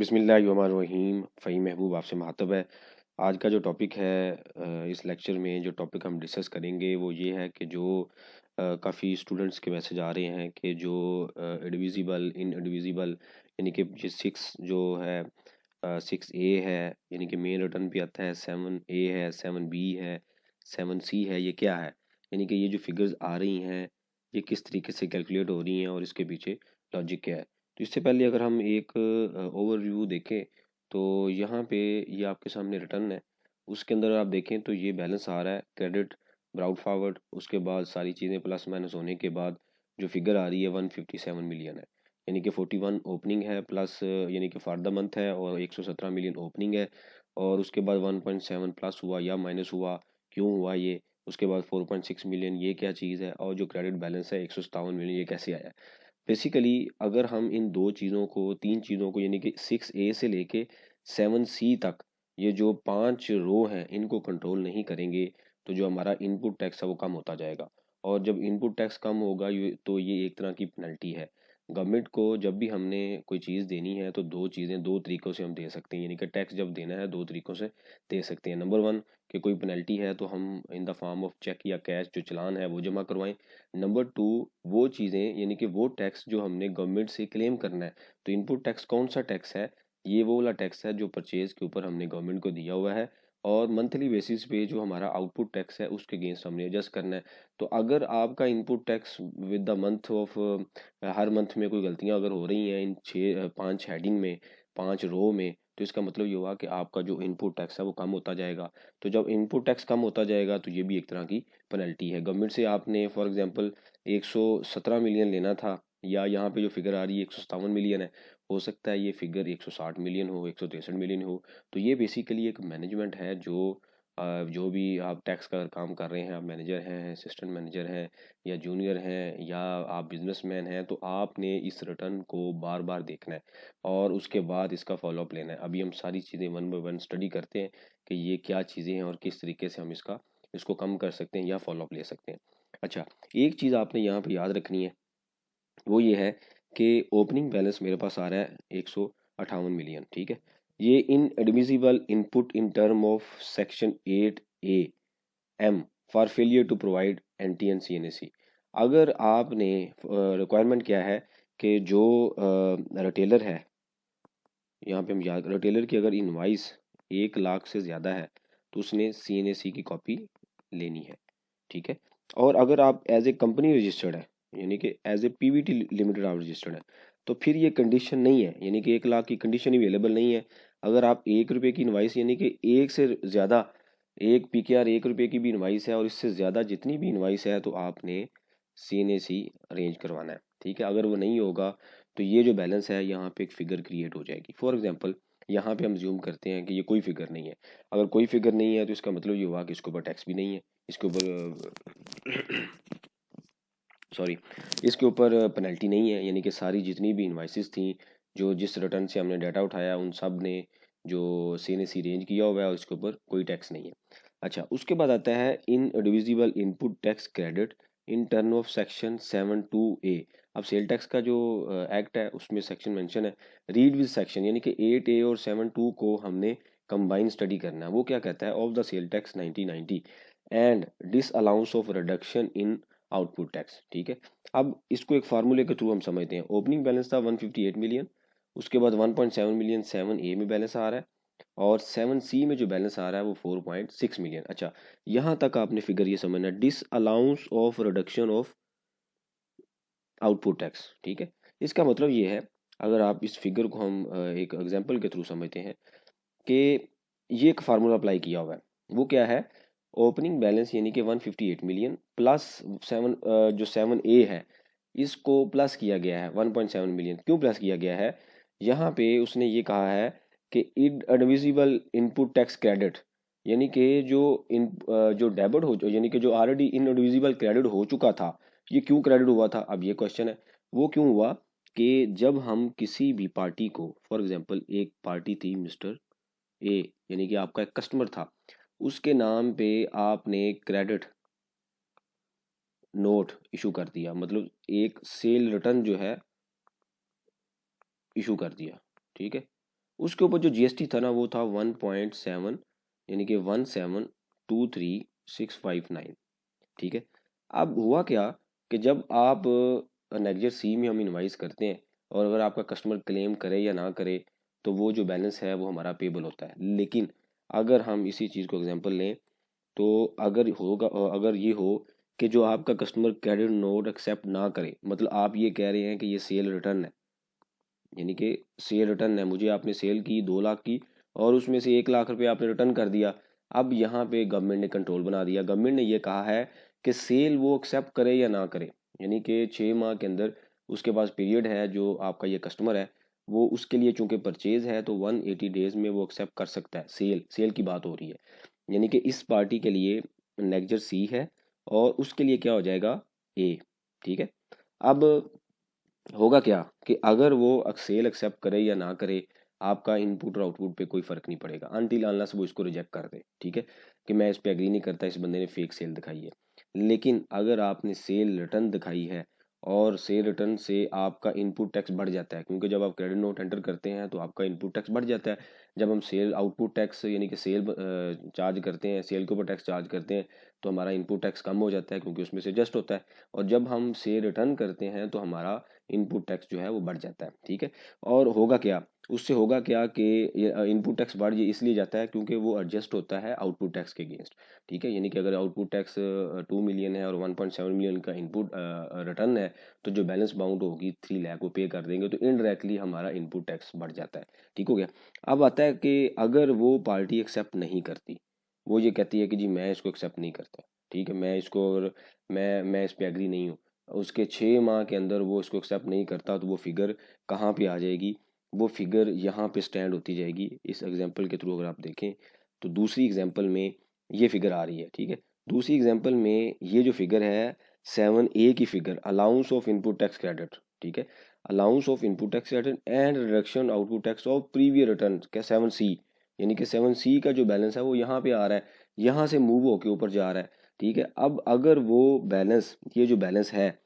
बिस्मिल्लाहिर्रहमानिर्रहीम। फ़हीम महबूब आपसे मुखातब है। आज का जो टॉपिक है इस लेक्चर में जो टॉपिक हम डिस्कस करेंगे वो ये है कि जो काफ़ी स्टूडेंट्स के मैसेज आ रहे हैं कि जो एडिविजिबल इनएडिविजिबल यानी कि जो सिक्स जो है 6A है, यानी कि मेन रिटर्न भी आता है, 7A है, 7B है, 7C है, ये क्या है? यानी कि ये जो फिगर्स आ रही हैं ये किस तरीके से कैलकुलेट हो रही हैं और इसके पीछे लॉजिक क्या है। तो इससे पहले अगर हम एक ओवरव्यू देखें तो यहाँ पे ये आपके सामने रिटर्न है। उसके अंदर आप देखें तो ये बैलेंस आ रहा है, क्रेडिट, ब्राउट फॉरवर्ड, उसके बाद सारी चीज़ें प्लस माइनस होने के बाद जो फिगर आ रही है 157 मिलियन है। यानी कि 41 ओपनिंग है प्लस यानी कि फॉर द मंथ है और 117 मिलियन ओपनिंग है। और उसके बाद 1.7 प्लस हुआ या माइनस हुआ, क्यों हुआ ये। उसके बाद 4.6 मिलियन, ये क्या चीज़ है। और जो क्रेडिट बैलेंस है 157 मिलियन, ये कैसे आया। बेसिकली अगर हम इन दो चीज़ों को, तीन चीज़ों को, यानी कि 6A से लेके 7C तक, ये जो 5 रो हैं इनको कंट्रोल नहीं करेंगे तो जो हमारा इनपुट टैक्स है वो कम होता जाएगा। और जब इनपुट टैक्स कम होगा तो ये एक तरह की पेनल्टी है। गवर्नमेंट को जब भी हमने कोई चीज़ देनी है तो दो चीज़ें दो तरीक़ों से हम दे सकते हैं, यानी कि टैक्स जब देना है दो तरीक़ों से दे सकते हैं। नंबर 1 कि कोई पेनल्टी है तो हम in the form of cheque या कैश जो चालान है वो जमा करवाएं। नंबर 2 वो चीज़ें, यानी कि वो टैक्स जो हमने गवर्नमेंट से क्लेम करना है। तो इनपुट टैक्स कौन सा टैक्स है, ये वो वाला टैक्स है जो परचेज के ऊपर हमने गवर्नमेंट को दिया हुआ है। और मंथली बेसिस पे जो हमारा आउटपुट टैक्स है उसके अगेंस्ट हमने एडजस्ट करना है। तो अगर आपका input tax with the month of her month में कोई गलतियां अगर हो रही हैं इन 5 हेडिंग में, 5 रो में, तो इसका मतलब ये हुआ कि आपका जो इनपुट टैक्स है वो कम होता जाएगा। तो जब इनपुट टैक्स कम होता जाएगा तो ये भी एक तरह की पेनल्टी है। गवर्नमेंट से आपने फॉर एग्जांपल 117 मिलियन लेना था, या यहाँ पे जो फिगर आ रही है 157 मिलियन है, हो सकता है ये फिगर 160 मिलियन हो, 163 मिलियन हो। तो ये बेसिकली एक मैनेजमेंट है जो भी आप टैक्स का काम कर रहे हैं, आप मैनेजर हैं, असिस्टेंट मैनेजर हैं, या जूनियर हैं, या आप बिजनेसमैन हैं, तो आपने इस रिटर्न को बार बार देखना है और उसके बाद इसका फॉलोअप लेना है। अभी हम सारी चीज़ें वन बाय वन स्टडी करते हैं कि ये क्या चीज़ें हैं और किस तरीके से हम इसको कम कर सकते हैं या फॉलोअप ले सकते हैं। अच्छा, एक चीज़ आपने यहाँ पे याद रखनी है, वो ये है कि ओपनिंग बैलेंस मेरे पास आ रहा है 158 मिलियन, ठीक है। ये inadmissible input in term of section 8A for failure to provide NT and CNAC। अगर आपने रिक्वायरमेंट क्या है कि जो रिटेलर है, यहाँ पे हम याद, रिटेलर की अगर इनवाइस 1 लाख से ज़्यादा है तो उसने CNAC की कॉपी लेनी है, ठीक है। और अगर आप एज ए कंपनी रजिस्टर्ड है, यानी कि एज ए PVT लिमिटेड आप रजिस्टर्ड है, तो फिर ये कंडीशन नहीं है, यानी कि 1 लाख की कंडीशन ही अवेलेबल नहीं है। अगर आप 1 रुपये की इनवाइस, यानी कि एक से ज़्यादा, एक PKR 1 रुपये की भी इनवाइस है और इससे ज़्यादा जितनी भी इनवाइस है तो आपने CNAC अरेंज करवाना है, ठीक है। अगर वो नहीं होगा तो ये जो बैलेंस है यहाँ पे एक फिगर क्रिएट हो जाएगी। फॉर एग्जांपल यहाँ पे हम ज्यूम करते हैं कि ये कोई फिगर नहीं है। अगर कोई फिगर नहीं है तो इसका मतलब ये हुआ कि इसके ऊपर टैक्स भी नहीं है, इसके ऊपर सॉरी, इसके ऊपर पेनल्टी नहीं है, यानी कि सारी जितनी भी इनवाइसेस थी, जो जिस रिटर्न से हमने डाटा उठाया, उन सब ने जो CNAC रेंज किया हुआ है और इसके ऊपर कोई टैक्स नहीं है। अच्छा, उसके बाद आता है indivisible input tax credit in term of section 72A। अब सेल टैक्स का जो एक्ट है उसमें सेक्शन मेंशन है, रीड विद सेक्शन, यानी कि 8A और 72 को हमने कंबाइन स्टडी करना है। वो क्या कहता है, of the sale tax 1990 and disallowance of reduction in output tax, ठीक है। अब इसको एक फार्मूले के थ्रू हम समझते हैं। ओपनिंग बैलेंस था 158 मिलियन, उसके बाद 1.7 मिलियन 7A में बैलेंस आ रहा है, और 7C में जो बैलेंस आ रहा है वो 4.6 मिलियन। अच्छा, यहाँ तक आपने फिगर ये समझना, disallowance of reduction of output tax, ठीक है। इसका मतलब ये है, अगर आप इस फिगर को हम एक एग्जाम्पल के थ्रू समझते हैं कि ये एक फार्मूला अप्लाई किया हुआ है। वो क्या है, ओपनिंग बैलेंस यानी कि 158 मिलियन प्लस 7A है, इसको प्लस किया गया है 1.7 मिलियन। क्यों प्लस किया गया है, यहाँ पे उसने ये कहा है कि इनएडमिसिबल इनपुट टैक्स क्रेडिट, यानी कि जो डेबिट हो, यानी कि जो ऑलरेडी इनएडमिसिबल क्रेडिट हो चुका था, ये क्यों क्रेडिट हुआ था, अब ये क्वेश्चन है। वो क्यों हुआ कि जब हम किसी भी पार्टी को, फॉर एग्जांपल एक पार्टी थी मिस्टर ए, यानी कि आपका एक कस्टमर था, उसके नाम पे आपने क्रेडिट नोट इशू कर दिया, मतलब एक सेल रिटर्न जो है इशू कर दिया, ठीक है। उसके ऊपर जो जीएसटी था ना वो था 1.7, यानी कि 1723659। ठीक है। अब हुआ क्या कि जब आप नेक्स्ट सी में हम इनवाइस करते हैं और अगर आपका कस्टमर क्लेम करे या ना करे तो वो जो बैलेंस है वो हमारा पेबल होता है। लेकिन अगर हम इसी चीज़ को एग्जांपल लें तो अगर ये हो कि जो आपका कस्टमर क्रेडिट नोट एक्सेप्ट ना करे, मतलब आप ये कह रहे हैं कि ये सेल रिटर्न है, यानी कि सेल रिटर्न है, मुझे आपने सेल की 2 लाख की और उसमें से 1 लाख रुपए आपने रिटर्न कर दिया। अब यहाँ पे गवर्नमेंट ने कंट्रोल बना दिया, गवर्नमेंट ने ये कहा है कि सेल वो एक्सेप्ट करे या ना करे, यानी कि 6 माह के अंदर उसके पास पीरियड है, जो आपका ये कस्टमर है वो उसके लिए चूंकि परचेज है तो 180 डेज में वो एक्सेप्ट कर सकता है। सेल की बात हो रही है, यानी कि इस पार्टी के लिए नेक्स्ट सी है और उसके लिए क्या हो जाएगा ए। ठीक है। अब होगा क्या कि अगर वो सेल एक्सेप्ट करे या ना करे, आपका इनपुट और आउटपुट पे कोई फर्क नहीं पड़ेगा अनटिल अनलेस वो इसको रिजेक्ट कर दे। ठीक है, कि मैं इस पे एग्री नहीं करता, इस बंदे ने फेक सेल दिखाई है। लेकिन अगर आपने सेल रिटर्न दिखाई है और सेल रिटर्न से आपका इनपुट टैक्स बढ़ जाता है, क्योंकि जब आप क्रेडिट नोट एंटर करते हैं तो आपका इनपुट टैक्स बढ़ जाता है। जब हम सेल आउटपुट टैक्स यानी कि सेल चार्ज करते हैं, सेल के ऊपर टैक्स चार्ज करते हैं तो हमारा इनपुट टैक्स कम हो जाता है क्योंकि उसमें से एडजस्ट होता है। और जब हम सेल रिटर्न करते हैं तो हमारा इनपुट टैक्स जो है वो बढ़ जाता है। ठीक है। और होगा क्या, उससे होगा क्या कि इनपुट टैक्स बढ़ ये इसलिए जाता है क्योंकि वो एडजस्ट होता है आउटपुट टैक्स के अगेंस्ट। ठीक है, यानी कि अगर आउटपुट टैक्स 2 मिलियन है और 1.7 मिलियन का इनपुट रिटर्न है तो जो बैलेंस बाउंड होगी 3 लाख वो पे कर देंगे, तो इनडायरेक्टली हमारा इनपुट टैक्स बढ़ जाता है। ठीक हो गया। अब आता है कि अगर वो पार्टी एक्सेप्ट नहीं करती, वो ये कहती है कि जी मैं इसको एक्सेप्ट नहीं करता, ठीक है, मैं इसको मैं इस पे एग्री नहीं हूँ, उसके 6 माह के अंदर वो इसको एक्सेप्ट नहीं करता, तो वो फिगर कहाँ पे आ जाएगी, वो फिगर यहाँ पे स्टैंड होती जाएगी। इस एग्जांपल के थ्रू अगर आप देखें तो दूसरी एग्जांपल में ये फिगर आ रही है। ठीक है, दूसरी एग्जांपल में ये जो फिगर है 7A की figure, allowance of input tax credit. ठीक है, allowance of input tax credit and reduction output tax of previous return क्या 7C, यानी कि 7C का जो बैलेंस है वो यहाँ पे आ रहा है, यहाँ से मूव होके ऊपर जा रहा है। ठीक है, अब अगर वो बैलेंस, ये जो बैलेंस है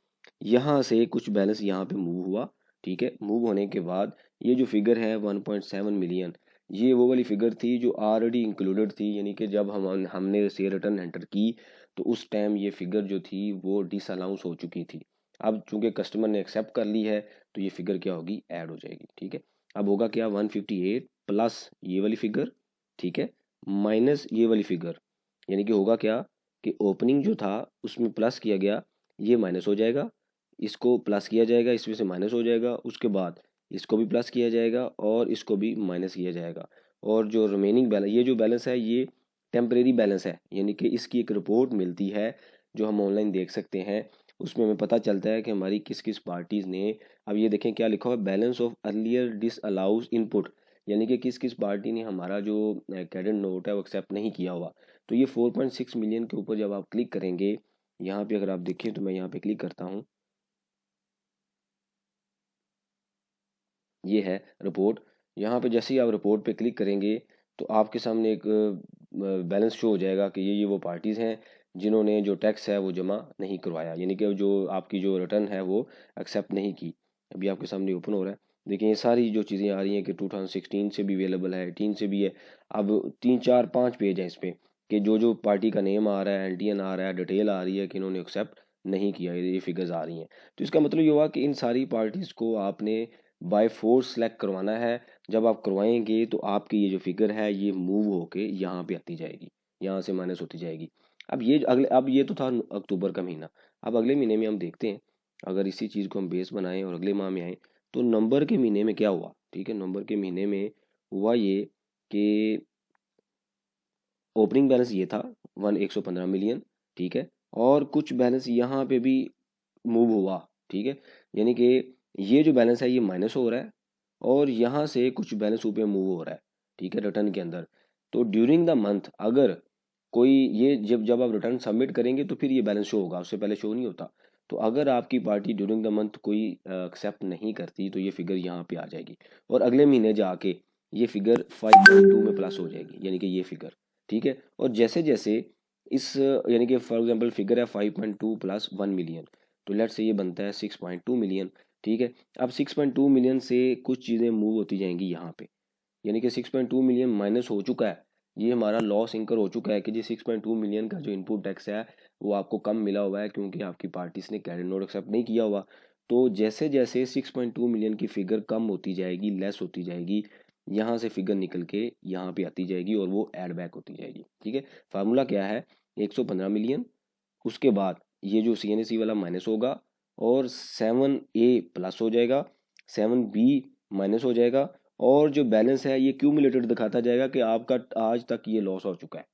यहाँ से कुछ बैलेंस यहाँ पे मूव हुआ, ठीक है, मूव होने के बाद ये जो फिगर है 1.7 मिलियन, ये वो वाली फिगर थी जो ऑलरेडी इंक्लूडेड थी, यानी कि जब हमने शेयर रिटर्न एंटर की तो उस टाइम ये फिगर जो थी वो डिसअलाउंस हो चुकी थी। अब चूंकि कस्टमर ने एक्सेप्ट कर ली है तो ये फिगर क्या होगी, ऐड हो जाएगी। ठीक है, अब होगा क्या 158 प्लस ये वाली फिगर, ठीक है, माइनस ये वाली फिगर, यानी कि होगा क्या कि ओपनिंग जो था उसमें प्लस किया गया, ये माइनस हो जाएगा, इसको प्लस किया जाएगा, इसमें से माइनस हो जाएगा, उसके बाद इसको भी प्लस किया जाएगा और इसको भी माइनस किया जाएगा। और जो रिमेनिंग बैलेंस, ये जो बैलेंस है ये टेम्परेरी बैलेंस है, यानी कि इसकी एक रिपोर्ट मिलती है जो हम ऑनलाइन देख सकते हैं, उसमें हमें पता चलता है कि हमारी किस किस पार्टीज ने, अब ये देखें क्या लिखा हुआ है, balance of earlier disallowance input, यानी कि किस किस पार्टी ने हमारा जो क्रेडिट नोट है वो एक्सेप्ट नहीं किया हुआ। तो ये 4.6 मिलियन के ऊपर जब आप क्लिक करेंगे, यहाँ पे अगर आप देखें तो मैं यहाँ पे क्लिक करता हूँ, ये है रिपोर्ट। यहाँ पे जैसे ही आप रिपोर्ट पे क्लिक करेंगे तो आपके सामने एक बैलेंस शो हो जाएगा कि ये वो पार्टीज़ हैं जिन्होंने जो टैक्स है वो जमा नहीं करवाया, यानी कि जो आपकी जो रिटर्न है वो एक्सेप्ट नहीं की। अभी आपके सामने ओपन हो रहा है, देखिए ये सारी जो चीज़ें आ रही हैं कि 2016 से भी अवेलेबल है, 18 से भी है। अब 3 4 5 पेज हैं इस पे कि जो पार्टी का नेम आ रहा है, एनटीएन आ रहा है, डिटेल आ रही है कि इन्होंने एक्सेप्ट नहीं किया, ये फिगर्स आ रही हैं। तो इसका मतलब ये हुआ कि इन सारी पार्टीज़ को आपने बाय फोर्स सेलेक्ट करवाना है। जब आप करवाएंगे तो आपकी ये जो फिगर है ये मूव होके यहाँ पे आती जाएगी, यहाँ से माइनस होती जाएगी। अब ये तो था अक्टूबर का महीना। अब अगले महीने में हम देखते हैं, अगर इसी चीज़ को हम बेस बनाएं और अगले माह में आए तो नवंबर के महीने में क्या हुआ। ठीक है, नवंबर के महीने में हुआ ये कि ओपनिंग बैलेंस ये था 115 मिलियन। ठीक है, और कुछ बैलेंस यहाँ पे भी मूव हुआ। ठीक है, यानी कि ये जो बैलेंस है ये माइनस हो रहा है और यहाँ से कुछ बैलेंस ऊपर मूव हो रहा है। ठीक है, रिटर्न के अंदर। तो ड्यूरिंग द मंथ अगर कोई ये जब जब आप रिटर्न सबमिट करेंगे तो फिर ये बैलेंस शो होगा, उससे पहले शो नहीं होता। तो अगर आपकी पार्टी ड्यूरिंग द मंथ कोई एक्सेप्ट नहीं करती तो ये फिगर यहाँ पे आ जाएगी और अगले महीने जाके ये फिगर 5.2 में प्लस हो जाएगी, यानी कि ये फिगर। ठीक है, और जैसे जैसे इस यानी कि फॉर एग्जांपल फिगर है 5.2 प्लस 1 मिलियन, तो लेट्स से ये बनता है 6.2 मिलियन। ठीक है, अब 6.2 मिलियन से कुछ चीज़ें मूव होती जाएंगी यहाँ पे, यानी कि 6.2 मिलियन माइनस हो चुका है, ये हमारा लॉस इंकर हो चुका है कि जी 6.2 मिलियन का जो इनपुट टैक्स है वो आपको कम मिला हुआ है क्योंकि आपकी पार्टीज ने क्रेडिट नोट एक्सेप्ट नहीं किया हुआ। तो जैसे जैसे 6.2 मिलियन की फिगर कम होती जाएगी, लेस होती जाएगी, यहाँ से फिगर निकल के यहाँ पे आती जाएगी और वो ऐड बैक होती जाएगी। ठीक है, फार्मूला क्या है, 115 मिलियन, उसके बाद ये जो CNSE वाला माइनस होगा और 7A प्लस हो जाएगा, 7B माइनस हो जाएगा, और जो बैलेंस है ये क्यूमुलेटेड दिखाता जाएगा कि आपका आज तक ये लॉस हो चुका है।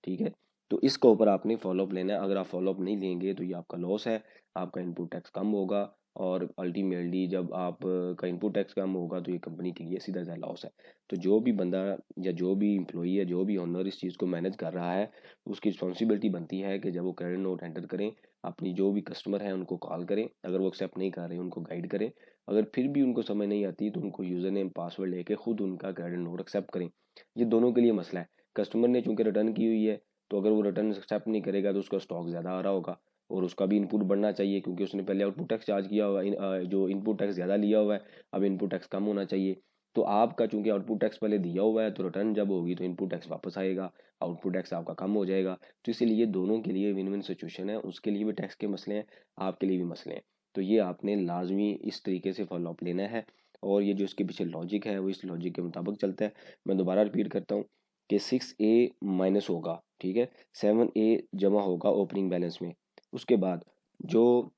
ठीक है, तो इसके ऊपर आपने फॉलोअप लेना है। अगर आप फॉलोअप नहीं लेंगे तो ये आपका लॉस है, आपका इनपुट टैक्स कम होगा, और अल्टीमेटली जब आप का इनपुट टैक्स कम होगा तो ये कंपनी के लिए सीधा सा लॉस है। तो जो भी बंदा या जो भी इम्प्लॉई है, जो भी ओनर इस चीज़ को मैनेज कर रहा है, उसकी रिस्पॉन्सिबिलिटी बनती है कि जब वो क्रेडिट नोट एंटर करें, अपनी जो भी कस्टमर हैं उनको कॉल करें, अगर वो एक्सेप्ट नहीं कर रहे उनको गाइड करें, अगर फिर भी उनको समझ नहीं आती तो उनको यूज़र नेम पासवर्ड लेके खुद उनका क्रेडिट नोट एक्सेप्ट करें। ये दोनों के लिए मसला है। कस्टमर ने चूंकि रिटर्न की हुई है, तो अगर वो रिटर्न एक्सेप्ट नहीं करेगा तो उसका स्टॉक ज़्यादा आ रहा होगा और उसका भी इनपुट बढ़ना चाहिए क्योंकि उसने पहले आउटपुट टैक्स चार्ज किया हुआ है, जो इनपुट टैक्स ज़्यादा लिया हुआ है, अब इनपुट टैक्स कम होना चाहिए। तो आपका चूंकि आउटपुट टैक्स पहले दिया हुआ है, तो रिटर्न जब होगी तो इनपुट टैक्स वापस आएगा, आउटपुट टैक्स आपका कम हो जाएगा। तो इसीलिए दोनों के लिए विन विन सिचुएशन है, उसके लिए भी टैक्स के मसले हैं, आपके लिए भी मसले हैं। तो ये आपने लाजमी इस तरीके से फॉलोअप लेना है, और ये जो इसके पीछे लॉजिक है वो इस लॉजिक के मुताबिक चलता है। मैं दोबारा रिपीट करता हूँ कि 6A माइनस होगा, ठीक है, 7A जमा होगा ओपनिंग बैलेंस में, उसके बाद जो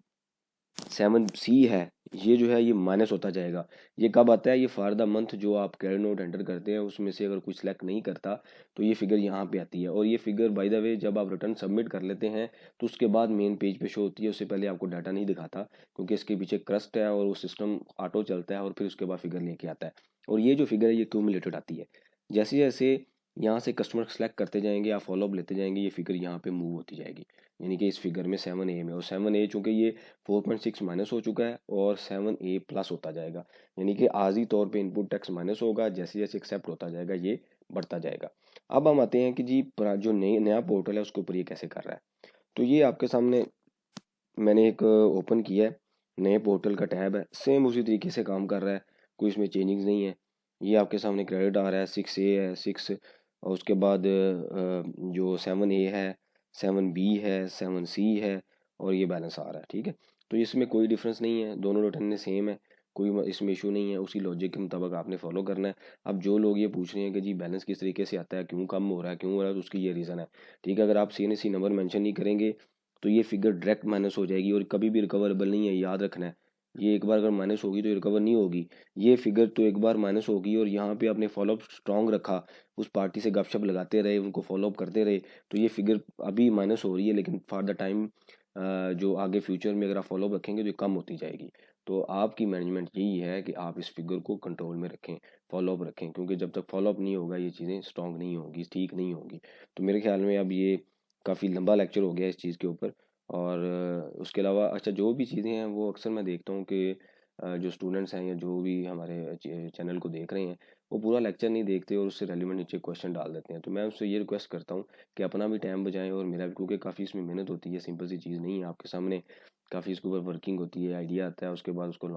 7C है ये जो है ये माइनस होता जाएगा। ये कब आता है, ये फॉर द मंथ जो आप क्रेडिट नोट एंटर करते हैं उसमें से अगर कुछ सिलेक्ट नहीं करता तो ये फिगर यहाँ पे आती है। और ये फिगर बाय द वे जब आप रिटर्न सबमिट कर लेते हैं तो उसके बाद मेन पेज पे शो होती है, उससे पहले आपको डाटा नहीं दिखाता क्योंकि इसके पीछे क्रस्ट है और वो सिस्टम ऑटो चलता है और फिर उसके बाद फिगर लेके आता है। और ये जो फिगर है ये क्यूमुलेटेड आती है, जैसे जैसे यहाँ से कस्टमर सेलेक्ट करते जाएंगे, आप फॉलोअप लेते जाएंगे, ये फिगर यहाँ पे मूव होती जाएगी। यानी कि इस फिगर में 7A में, और 7A चूंकि ये 4.6 माइनस हो चुका है और 7A प्लस होता जाएगा, यानी कि आर्जी तौर पे इनपुट टैक्स माइनस होगा, जैसे जैसे एक्सेप्ट होता जाएगा ये बढ़ता जाएगा। अब हम आते हैं कि जी जो नया पोर्टल है उसके ऊपर ये कैसे कर रहा है। तो ये आपके सामने मैंने एक ओपन किया है, नए पोर्टल का टैब है, सेम उसी तरीके से काम कर रहा है, कोई इसमें चेंजिंग नहीं है। ये आपके सामने क्रेडिट आ रहा है, 6A है, 6, और उसके बाद जो 7A है, 7B है, 7C है, और ये बैलेंस आ रहा है। ठीक है, तो इसमें कोई डिफरेंस नहीं है, दोनों रिटर्न सेम है, कोई इसमें इशू नहीं है, उसी लॉजिक के मुताबिक आपने फॉलो करना है। अब जो लोग ये पूछ रहे हैं कि जी बैलेंस किस तरीके से आता है, क्यों कम हो रहा है, क्यों हो रहा है, तो उसकी ये रीज़न है। ठीक है, अगर आप CNSE नंबर मेंशन नहीं करेंगे तो ये फिगर डायरेक्ट माइनस हो जाएगी और कभी भी रिकवरेबल नहीं है, याद रखना है। ये एक बार अगर माइनस होगी तो रिकवर नहीं होगी, ये फिगर तो एक बार माइनस होगी और यहाँ पे आपने फॉलोअप स्ट्रॉन्ग रखा, उस पार्टी से गपशप लगाते रहे, उनको फॉलोअप करते रहे, तो ये फिगर अभी माइनस हो रही है लेकिन फॉर द टाइम जो आगे फ्यूचर में अगर आप फॉलोअप रखेंगे तो ये कम होती जाएगी। तो आपकी मैनेजमेंट यही है कि आप इस फिगर को कंट्रोल में रखें, फॉलोअप रखें, क्योंकि जब तक फॉलोअप नहीं होगा ये चीज़ें स्ट्रॉन्ग नहीं होगी, ठीक नहीं होगी। तो मेरे ख्याल में अब ये काफ़ी लंबा लेक्चर हो गया इस चीज़ के ऊपर। और उसके अलावा अच्छा जो भी चीज़ें हैं वो अक्सर मैं देखता हूँ कि जो स्टूडेंट्स हैं या जो भी हमारे चैनल को देख रहे हैं वो पूरा लेक्चर नहीं देखते और उससे रेलिवेंट नीचे क्वेश्चन डाल देते हैं। तो मैं उससे ये रिक्वेस्ट करता हूँ कि अपना भी टाइम बचाएं और मेरा भी, क्योंकि काफ़ी इसमें मेहनत होती है, सिंपल सी चीज़ नहीं है आपके सामने, काफ़ी इसके ऊपर वर्किंग होती है, आइडिया आता है, उसके बाद उसको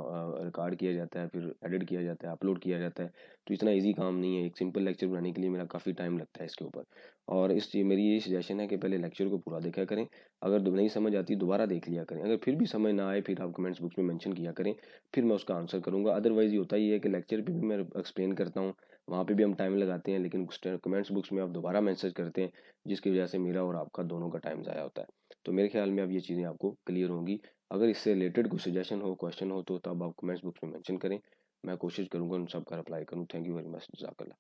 रिकॉर्ड किया जाता है, फिर एडिट किया जाता है, अपलोड किया जाता है। तो इतना ईजी काम नहीं है, एक सिंपल लेक्चर बनाने के लिए मेरा काफ़ी टाइम लगता है इसके ऊपर। और मेरी यही सजेशन है कि पहले लेक्चर को पूरा देखा करें, अगर नहीं समझ आती दोबारा देख लिया करें, अगर फिर भी समझ ना आए फिर आप कमेंट्स बॉक्स में मेंशन किया करें, फिर मैं उसका आंसर करूंगा। अदरवाइज़ ये होता ही है कि लेक्चर पे भी मैं एक्सप्लेन करता हूँ, वहाँ पे भी हम टाइम लगाते हैं, लेकिन कमेंट्स बॉक्स में आप दोबारा मैसेज करते हैं जिसकी वजह से मेरा और आपका दोनों का टाइम ज़ाया होता है। तो मेरे ख्याल में अब ये चीज़ें आपको क्लियर होंगी। अगर इससे रिलेटेड कोई सजेशन हो, क्वेश्चन हो, तो तब आप कमेंट्स बॉक्स में मेंशन करें, मैं कोशिश करूँगा उन सब का रिप्लाई करूँ। थैंक यू वेरी मच, जज़ाकल्लाह।